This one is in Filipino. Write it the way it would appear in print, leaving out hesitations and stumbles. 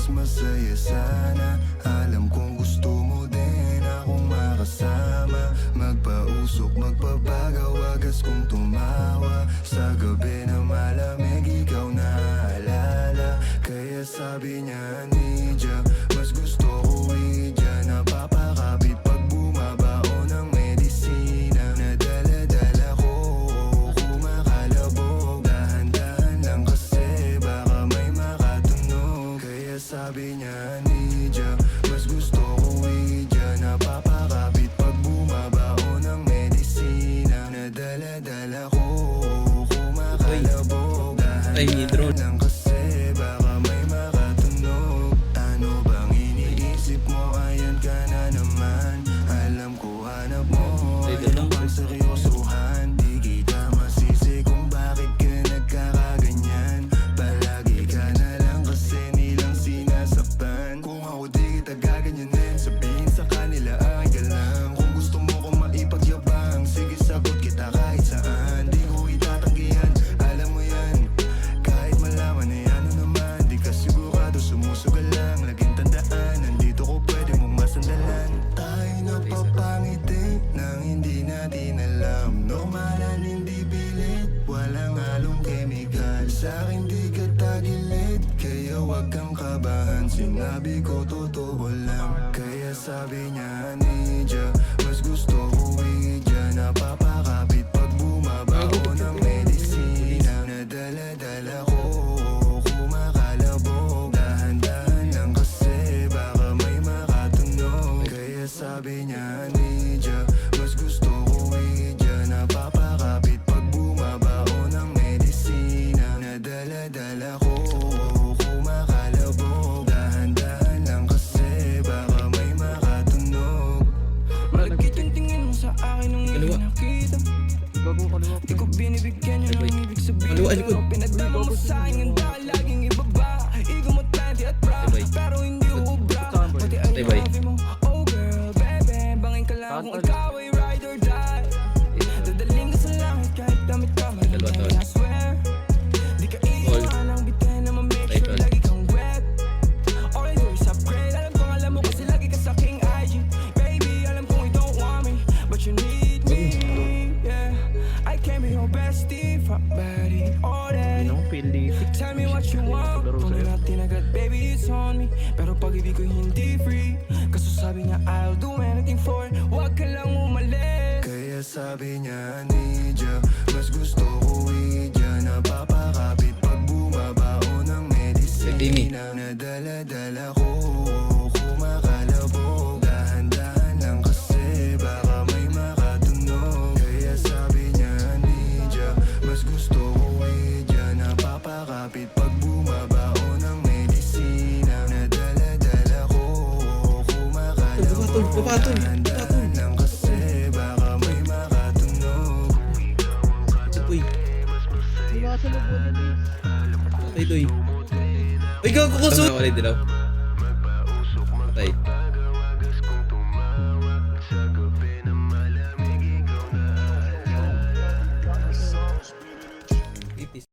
mas masaya sana. Alam kong gusto mo din akong makasama. Magpausok, magpapagaw, wagas kong tumawa. Sa gabi na malamig, ikaw naaalala. Kaya sabi niya, Nidya, mas gusto ko idya. Napapakapit pag bumabao ng medisina. Nadala-dala ko, kumakalabog. Dahan-dahan lang kasi baka may makatunog. Kaya sabi niya, Nidya, mas gusto ko idya. Napapakapit pag bumabao ng medisina. Nadala-dala ko, kumakalabog. Dahan-dahan lang kasi baka may makatunog. Ano bang iniisip mo? Ayan ka na naman. Alam ko hanap mo ang pang seryosohan. Di kita masisi kung bakit ka nagkakaganyan. Palagi ka na lang kasi nilang sinasaktan. Kung ako di kita gaganyanin, sabihin sa kanila ay ka lang. Kung gusto mo kong maipagyabang, sige sagot kita kahit saan. Di ko itatanggihan, alam mo yan. Kahit malaman ay ano naman, di ka sigurado, sumusugal lang. Laging tandaan, nandito ko pwede mong masandalan. Tayo napapangiti nang hindi natin alam. Normalan, hindi pilit, walang halong chemical. Sa'kin di ka tagilid, kaya wag kang kabahan. Sinabi ko totoo lang, kaya sabi niya, Nidya, mas gusto ko idya. Napapakapit pag bumabao ng medisina. Nadala-dala ko, kumakalabog. Dahan-dahan lang kasi baka may makatunog. Kaya sabi niya, Nidya, mas gusto ko idya. Napapakapit pag bumabao ng medisina. Nadala-dala ko, kumakalabog. Dahan-dahan lang kasi baka may makatunog. Malagkit yung tingin mo sa akin nung hindi nakita. Di ko binibigyan yun ang ibig sabihin. Pero pinagdama mo sa akin, handa ka laging ibaba. Ikaw mo 20 at proud, pero hindi uubra. Pati ay love mo, oh girl, baby. Bangin ka lang kung ikaw ay ride or die. Dadaling ka sa langit kahit damit ka man. I swear, di ka iiwan ang bitin na ma-make sure lagi kang wet. All I do is upgrade. Alam mo kasi lagi ka sa king IG. Baby, alam kong you don't want me, but you need me. Yeah, I can be your bestie, fuck buddy, all that. Tell me what you want, kung natin agad, baby, it's on me. Pero pag-ibig ko hindi free, kaso sabi niya I'll do anything for it. Huwag ka lang umalis. Kaya sabi niya, Nidya, mas gusto ko idya. Napapakapit pag bumabao ng medisina. Nadala-dala ko, kumakalabog. Dahan-dahan lang kasi baka may makatunog. Kaya sabi niya, Nidya, mas gusto ko idya. Napapakapit pag bumabao ng medisina. Nadala-dala ko, kumakalabog. Dahan-dahan lang kasi baka may makatunog. Uy. Ay, doy. Uy, gago ko. Patay.